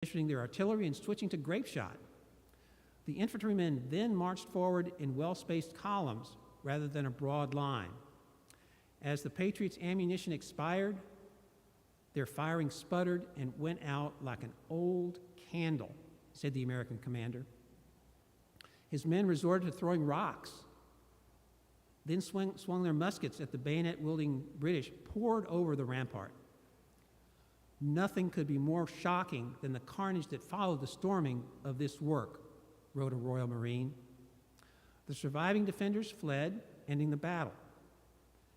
positioning their artillery and switching to grape shot. The infantrymen then marched forward in well-spaced columns rather than a broad line. As the Patriots' ammunition expired, their firing sputtered and went out like an old candle, said the American commander. His men resorted to throwing rocks, then swung their muskets at the bayonet-wielding British poured over the rampart. Nothing could be more shocking than the carnage that followed the storming of this work, wrote a Royal Marine. The surviving defenders fled, ending the battle.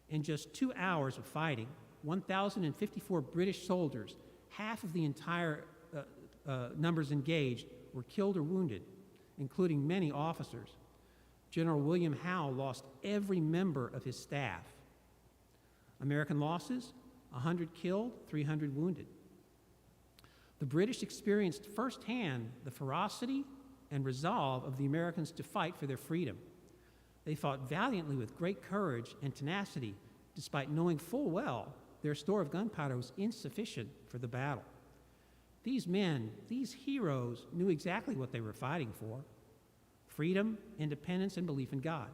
In just 2 hours of fighting, 1,054 British soldiers, half of the entire numbers engaged, were killed or wounded, including many officers. General William Howe lost every member of his staff. American losses, 100 killed, 300 wounded. The British experienced firsthand the ferocity and resolve of the Americans to fight for their freedom. They fought valiantly with great courage and tenacity, despite knowing full well their store of gunpowder was insufficient for the battle. These men, these heroes, knew exactly what they were fighting for: freedom, independence, and belief in God.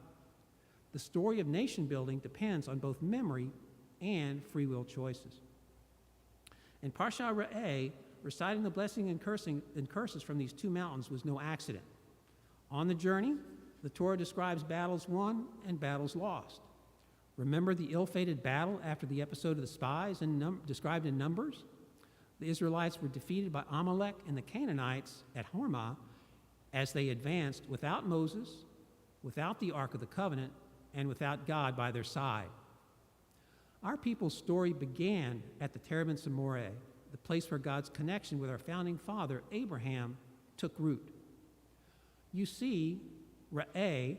The story of nation building depends on both memory and free will choices. In Parsha Re'eh, reciting the blessing and curses from these two mountains was no accident. On the journey, the Torah describes battles won and battles lost. Remember the ill-fated battle after the episode of the spies described in Numbers? The Israelites were defeated by Amalek and the Canaanites at Hormah as they advanced without Moses, without the Ark of the Covenant, and without God by their side. Our people's story began at the Terebinth Moreh, the place where God's connection with our founding father, Abraham, took root. You see, Re'eh,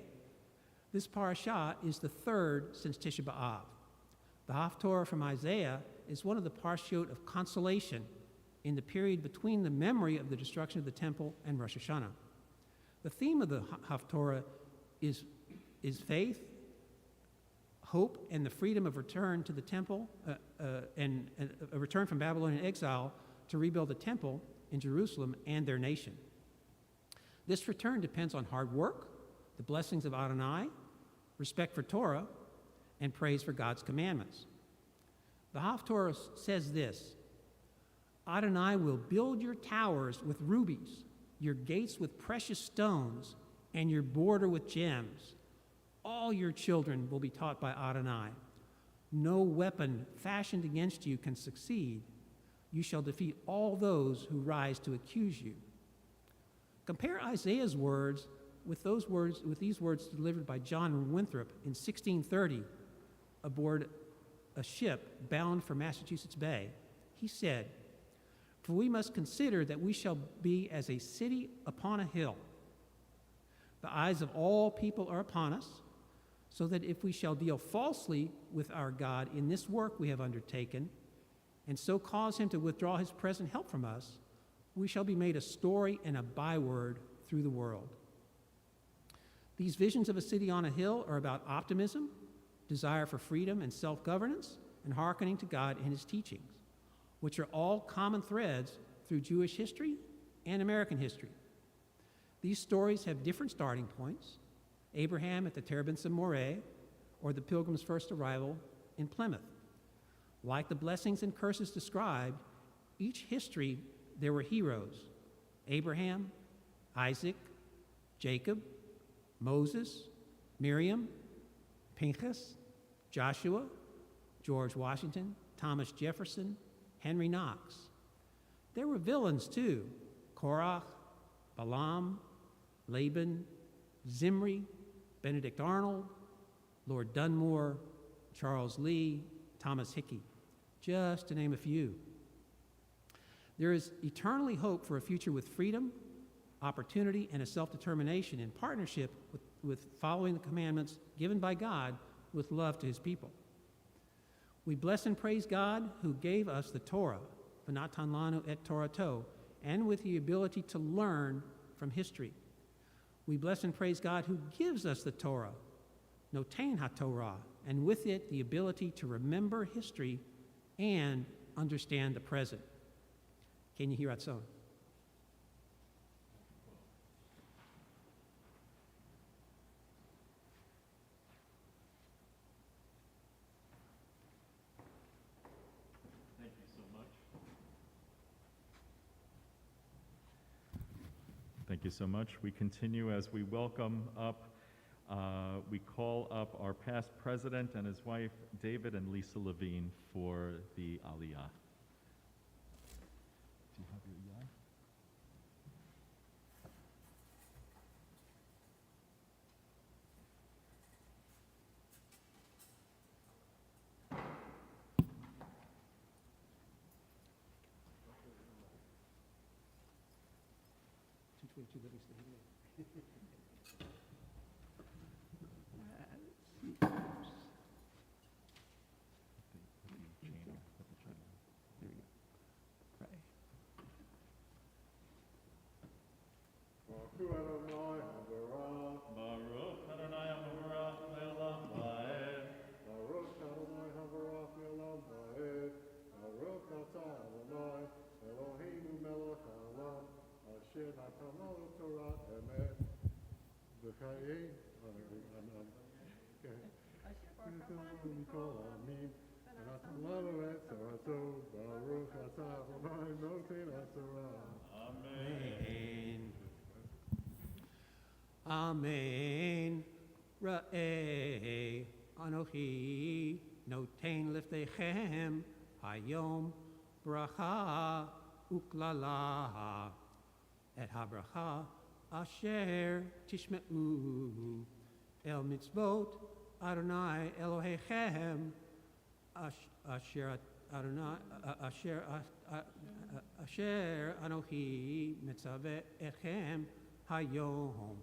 this parashah, is the third since Tisha B'Av. The Haftorah from Isaiah is one of the parshiot of consolation in the period between the memory of the destruction of the temple and Rosh Hashanah. The theme of the Haftorah is faith, hope, and the freedom of return to the temple, and a return from Babylonian exile to rebuild the temple in Jerusalem and their nation. This return depends on hard work, the blessings of Adonai, respect for Torah, and praise for God's commandments. The Haftorah says this: Adonai will build your towers with rubies, your gates with precious stones, and your border with gems. All your children will be taught by Adonai. No weapon fashioned against you can succeed. You shall defeat all those who rise to accuse you. Compare Isaiah's words with these words delivered by John Winthrop in 1630 aboard a ship bound for Massachusetts Bay. He said, "For we must consider that we shall be as a city upon a hill. The eyes of all people are upon us, so that if we shall deal falsely with our God in this work we have undertaken, and so cause him to withdraw his present help from us, we shall be made a story and a byword through the world." These visions of a city on a hill are about optimism, desire for freedom and self-governance, and hearkening to God and his teachings, which are all common threads through Jewish history and American history. These stories have different starting points: Abraham at the Terebinth Moreh, or the Pilgrim's first arrival in Plymouth. Like the blessings and curses described, each history there were heroes: Abraham, Isaac, Jacob, Moses, Miriam, Pinchas, Joshua, George Washington, Thomas Jefferson, Henry Knox. There were villains too: Korach, Balaam, Laban, Zimri, Benedict Arnold, Lord Dunmore, Charles Lee, Thomas Hickey, just to name a few. There is eternally hope for a future with freedom, opportunity, and a self-determination in partnership with following the commandments given by God with love to his people. We bless and praise God who gave us the Torah, v'natan lanu et Torato, and with the ability to learn from history. We bless and praise God who gives us the Torah, notain haTorah, and with it the ability to remember history and understand the present. Can you hear Ratzon? Thank you so much. We continue as we welcome up, we call up our past president and his wife, David and Lisa Levine, for the Aliyah. Do you have your EI? Amen. Ra'eh Anochi Notain Liftechem Hayom Bracha Uklala Et Habracha Asher Tishme'u El Mitzvot Adonai Elohechem Asher Adonai Asher Anochi Mitzaveh Echem Hayom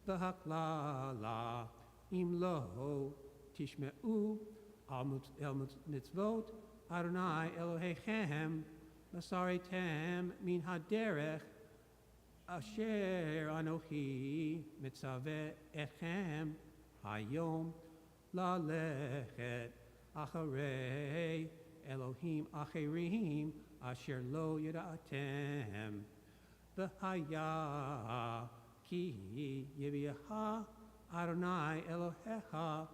V'haklala im lo tishme'u el mitzvot Adonai Elohechem Masaritem min haderech asher anochi mitzaveh echem hayom lalechet acharei Elohim acherim asher lo yida'atem v'haya Ki Yeviha Adonai Elohecha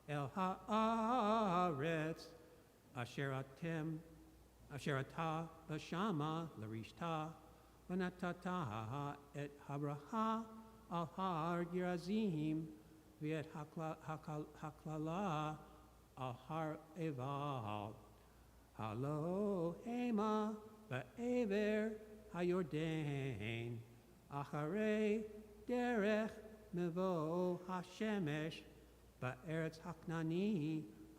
El Haaretz Asher Ata Bashama Larishta Vanatata Et Habraha Al Har Gerazim Viet Haklala Al Har Eval Halo Hema Ba'ever Hayordain Acharei Derech Mevo Hashemesh Ba'eretz Haknani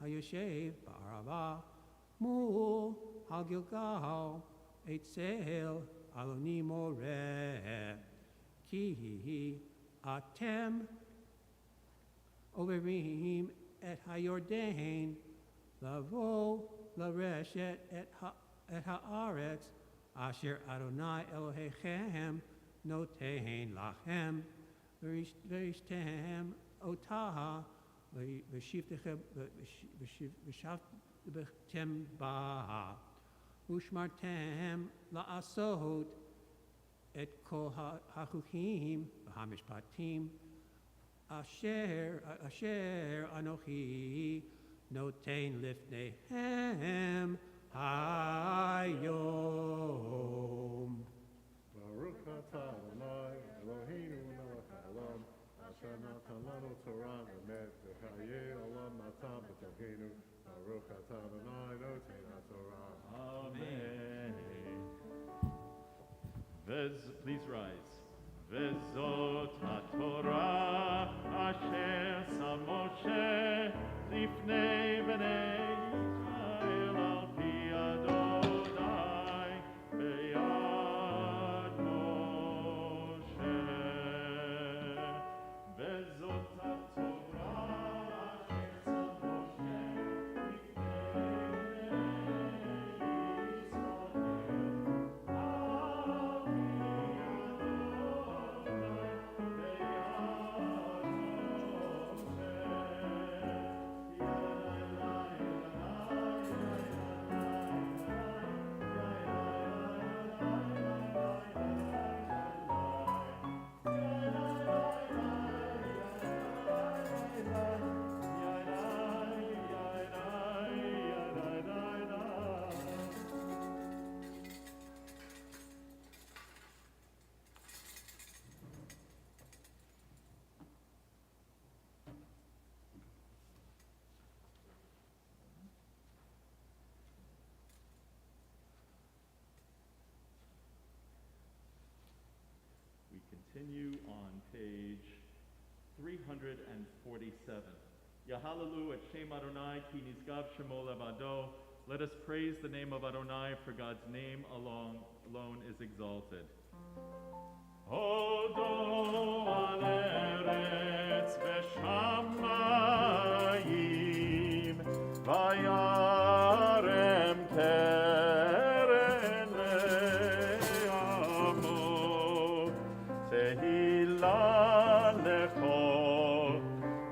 Hayoshev Ba'arava Mul Hagilgal Eitzel Aloni Moreh Ki Atem Overim Et Hayordain Lavo Lareshet Et Haaretz Asher Adonai Elohechem Notein lachem, v'rishtem otaha, v'shivtem baha, ushmartem la'asot et kol hachuchim v'hamishpatim, asher anochi notein lifnehem hayom. Baruch atah Adonai Eloheinu melech haolam asher natan lanu Torah v'emet v'chayei olam matam b'tokeinu Baruch atah Adonai notein haTorah. Amen. Please rise. Vezot haTorah asher sam Moshe lifnei bnei Yisrael al pi Adonai beyad Moshe. Vezot haTorah asher sam Moshe lifnei bnei Yisrael al pi Adonai beyad Moshe. continue on page 347. Yahalelu et Shem Adonai ki nizgav shemo levado. Let us praise the name of Adonai, for God's name alone is exalted. Odo al eretz v'shamayim vayarem keren le'amo tehillah lechol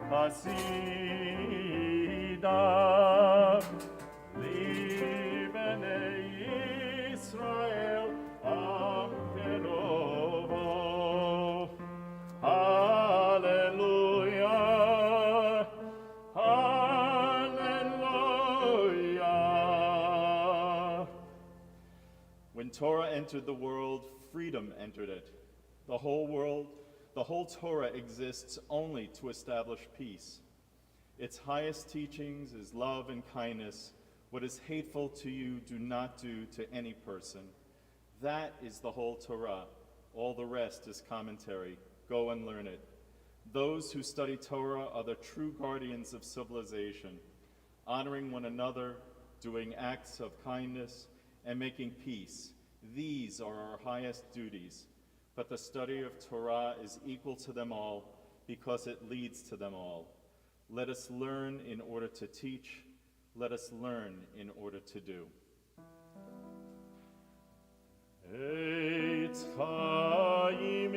hasidav libnei Yisrael am kerovo. Hallelujah, hallelujah. When Torah entered the world, freedom entered it. The whole Torah exists only to establish peace. Its highest teachings is love and kindness. What is hateful to you, do not do to any person. That is the whole Torah. All the rest is commentary. Go and learn it. Those who study Torah are the true guardians of civilization, honoring one another, doing acts of kindness, and making peace. These are our highest duties. But the study of Torah is equal to them all because it leads to them all. Let us learn in order to teach. Let us learn in order to do. Eitz chaim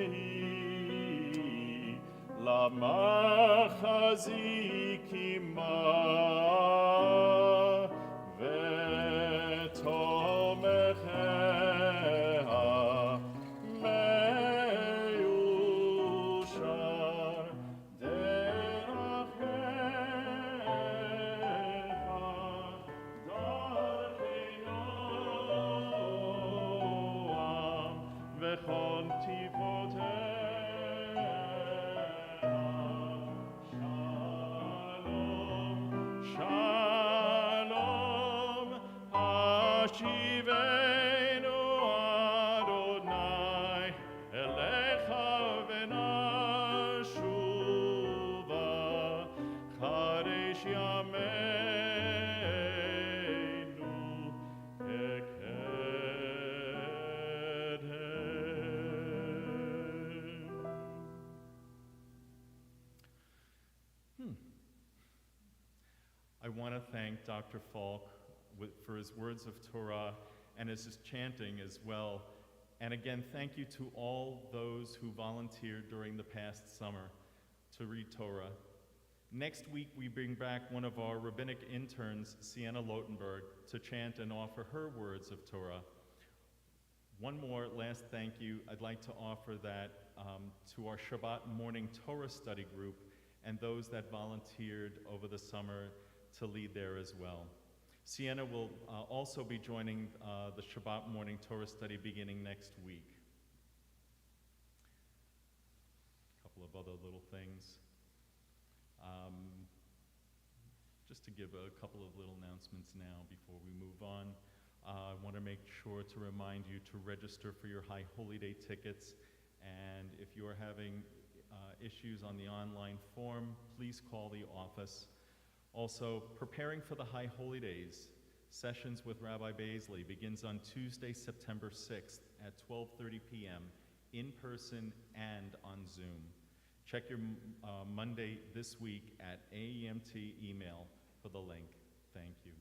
hi, lama chazikima, v'tomechea meyushar derachecha, darchei v'chol tivotecha. Shalom, shalom, hashivenu Adonai elecha v'nashuva chadesh yameinu ekedem. I want to thank Dr. Falk for his words of Torah and his chanting as well. And again, thank you to all those who volunteered during the past summer to read Torah. Next week, we bring back one of our rabbinic interns, Sienna Lotenberg, to chant and offer her words of Torah. One more last thank you. I'd like to offer that to our Shabbat morning Torah study group and those that volunteered over the summer to lead there as well. Sienna will also be joining the Shabbat morning Torah study beginning next week. A couple of other little things. Just to give a couple of little announcements now before we move on. I want to make sure to remind you to register for your High Holy Day tickets, and if you are having issues on the online form, please call the office. Also, preparing for the High Holy Days, sessions with Rabbi Baisley begins on Tuesday, September 6th at 12:30 p.m. in person and on Zoom. Check your Monday this week at AEMT email for the link. Thank you.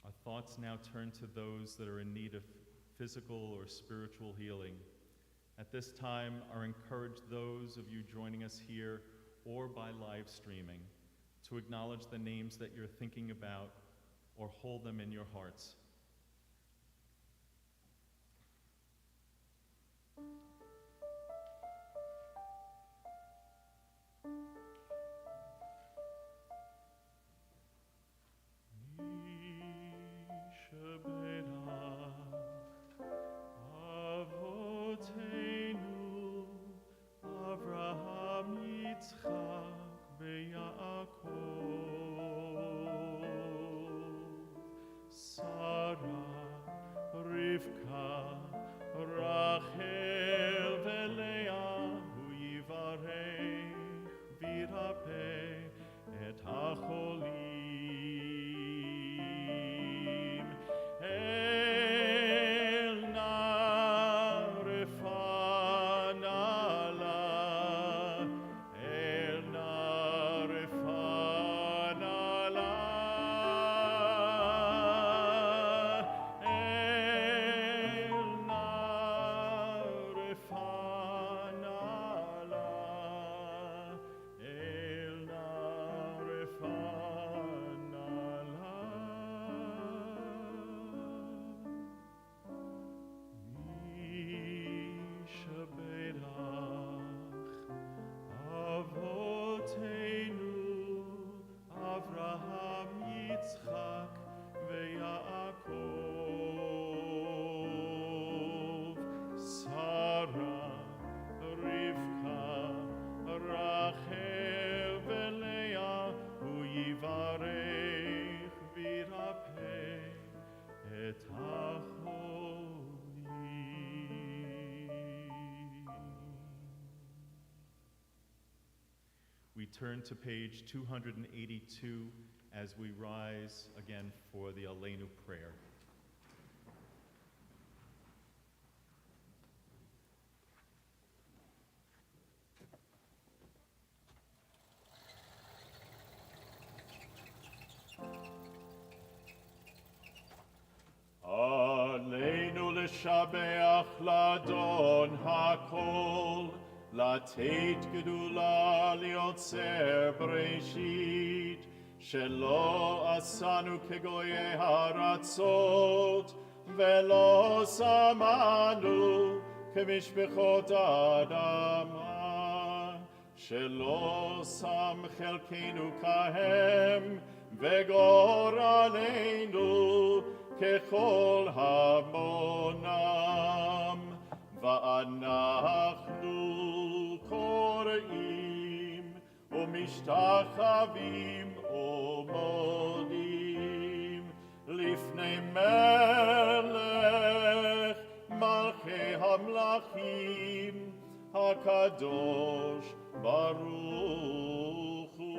Our thoughts now turn to those that are in need of physical or spiritual healing. At this time, I encourage those of you joining us here or by live streaming to acknowledge the names that you're thinking about or hold them in your hearts. Avraham, Yitzchak, רבקה, רחל ולאה, הוא יברך וירפא את החולים. אל נא רפאה לה, אל נא רפאה לה, אל נא רפאה לה, אל נא רפאה לה. משבח אבותינו אברהם, יצחק ויעקב, שרה, רבקה, רחל ולאה, הוא יברך וירפא את החולים. We turn to page 282 as we rise again for the Aleinu prayer. עלינו לשבח לאדון הכל, לתת גדולה ליוצר בראשית, שלא עשנו כגויי הארצות, ולא שמנו כמשפחות האדמה, שלא שם חלקנו כהם, וגורלנו ככל המונם, ואנחנו קוראים ומשתחווים ומודים לפני מלך מלכי המלכים הקדוש ברוך הוא.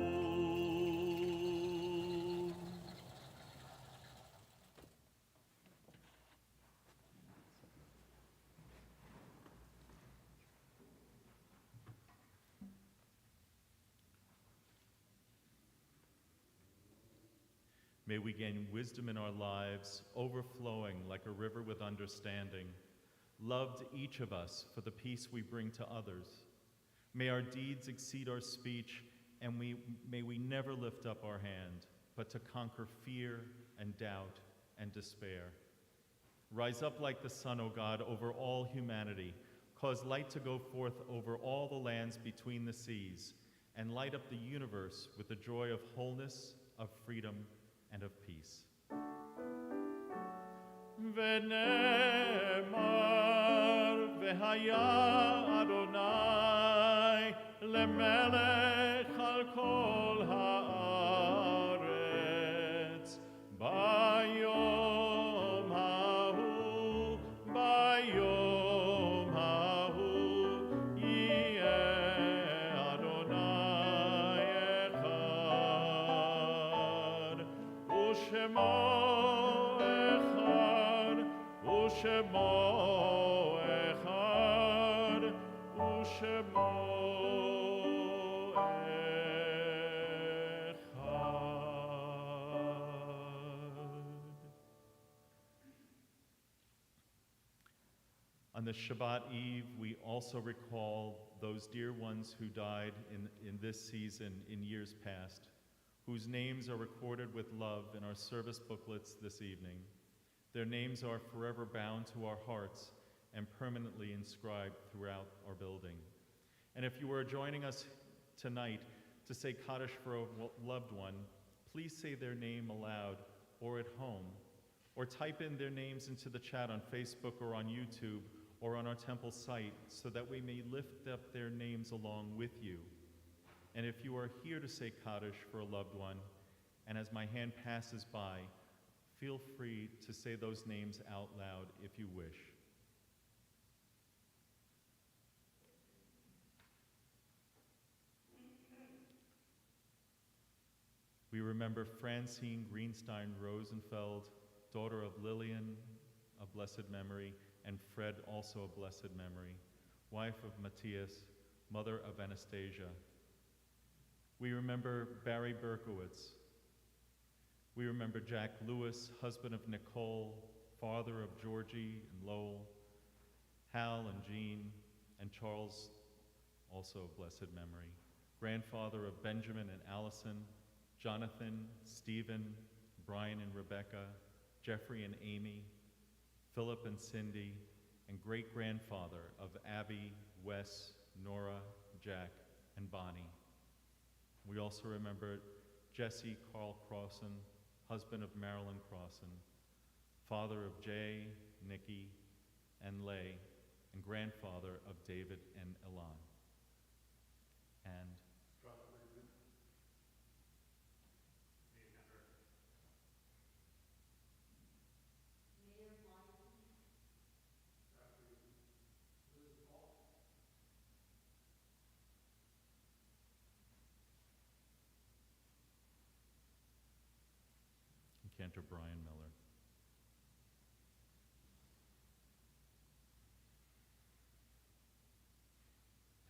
May we gain wisdom in our lives, overflowing like a river with understanding, loved each of us for the peace we bring to others. May our deeds exceed our speech, and may we never lift up our hand, but to conquer fear and doubt and despair. Rise up like the sun, O God, over all humanity. Cause light to go forth over all the lands between the seas, and light up the universe with the joy of wholeness, of freedom, and of peace. ונאמר והיה אדוני למלך על כל הארץ ביום ההוא, ביום ההוא יהיה אדוני אחד ושמו ושמו אחד ושמו אחד. On the Shabbat Eve, we also recall those dear ones who died in this season in years past, whose names are recorded with love in our service booklets this evening. Their names are forever bound to our hearts and permanently inscribed throughout our building. And if you are joining us tonight to say Kaddish for a loved one, please say their name aloud or at home, or type in their names into the chat on Facebook or on YouTube or on our temple site so that we may lift up their names along with you. And if you are here to say Kaddish for a loved one, and as my hand passes by, Feel free to say those names out loud if you wish. We remember Francine Greenstein Rosenfeld, daughter of Lillian, of blessed memory, and Fred, also of blessed memory, wife of Matthias, mother of Anastasia. We remember Barry Berkowitz. We remember Jack Lewis, husband of Nicole, father of Georgie and Lowell, Hal and Jean, and Charles, also of blessed memory, grandfather of Benjamin and Allison, Jonathan, Stephen, Brian and Rebecca, Jeffrey and Amy, Philip and Cindy, and great-grandfather of Abby, Wes, Nora, Jack, and Bonnie. We also remember Jesse Carl Crossan, husband of Marilyn Crossan, father of Jay, Nikki, and Lay, and grandfather of David and Elan. And Cantor Brian Miller.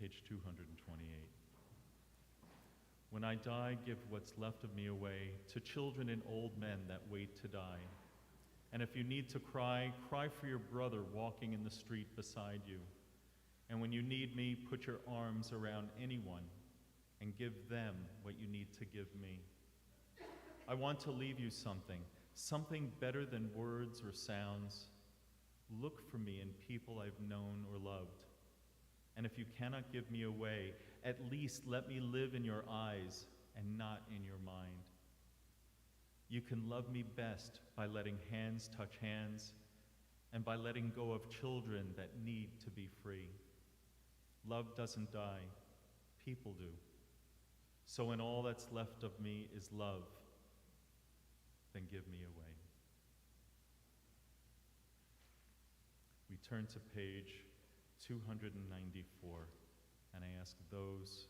Page 228. When I die, give what's left of me away to children and old men that wait to die. And if you need to cry, cry for your brother walking in the street beside you. And when you need me, put your arms around anyone and give them what you need to give me. I want to leave you something better than words or sounds. Look for me in people I've known or loved. And if you cannot give me away, at least let me live in your eyes and not in your mind. You can love me best by letting hands touch hands and by letting go of children that need to be free. Love doesn't die, people do. So when all that's left of me is love, then give me away. We turn to page 294, and I ask those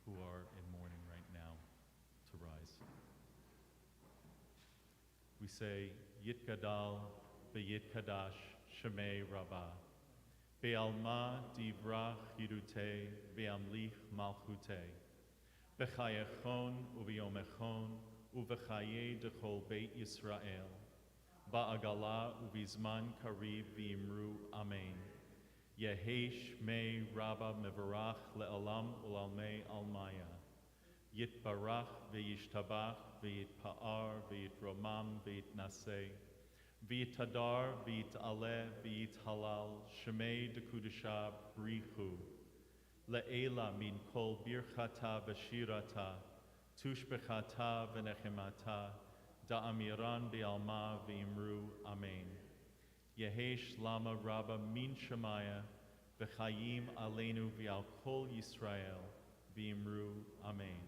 who are in mourning right now to rise. We say, Yitgadal beYitkadash Shemei Rabbah, Be'alma divrach yirute, Be'amlich malchute, B'chayechon u'b'yomechon, Uvechaye dechol Beit Yisrael, Ba'agala uvizman kariv v'imru Amen. Yehesh me Rabba mevarach le'olam ulalmei almaya. Yitbarach v'yishtabach v'yitpa'ar v'yitromam v'yitnaseh. V'yitadar v'yitaleh v'yithalal shemei dekudesha brichu. Le'ela min kol birchata v'shirata. Tushbechata v'nechemata, da'amiran bi'alma v'imru, Amen. Yehesh lama rabba min shemaya, v'chayim aleinu v'al kol Yisrael, v'imru, Amen.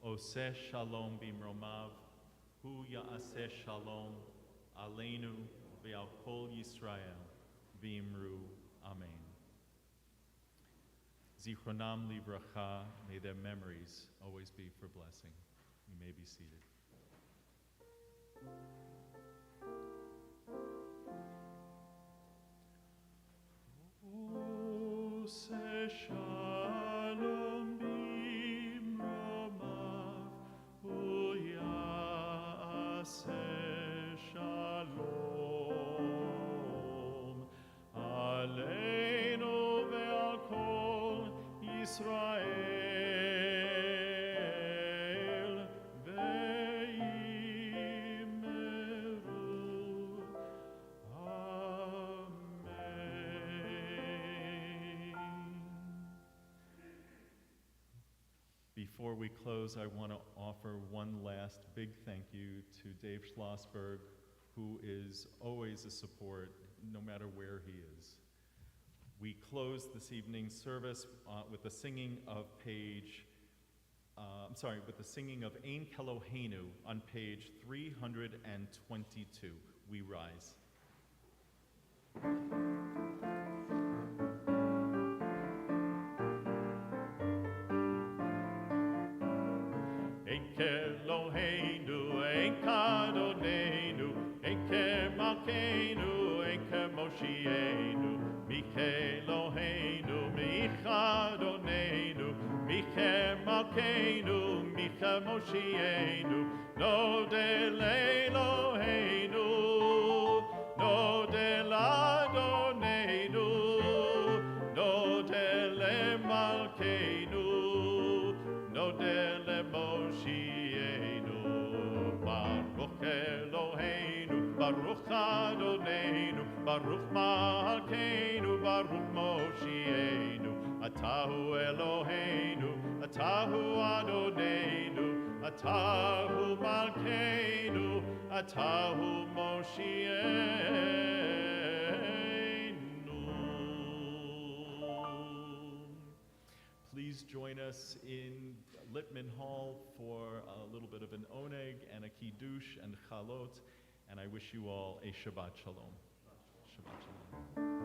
Oseh shalom b'imromav, hu ya'aseh shalom, aleinu v'al kol Yisrael, v'imru, Amen. Zichronam livracha, may their memories always be for blessing. You may be seated. Ose shalom bimromav, uyase shalom, aleinu ve'al kol Yisrael ve'imeru. Amen. Before we close, I want to offer one last big thank you to Dave Schlossberg, who is always a support, no matter where he is. We close this evening's service with the singing of page with the singing of Ein Keloheinu on page 322. We rise. Ein Keloheinu, Ein Kadonenu, Ein Kemalkeinu, Ein Kemoshienu, Micheloheinu, Michadonenu, Michemalkeinu, Michemoshienu, Nodel Eloheinu, Nodel Adonenu, Nodel Malkeinu, Nodel Moshienu, Baruch Eloheinu, Baruch Adonenu, Baruch Malkeinu, Baruch Moshienu, Atahu Eloheinu, Atahu Adonenu, Atahu Malkeinu, Atahu Moshienu. Please join us in Littman Hall for a little bit of an oneg and a kiddush and chalot, and I wish you all a Shabbat Shalom. Shabbat Shalom.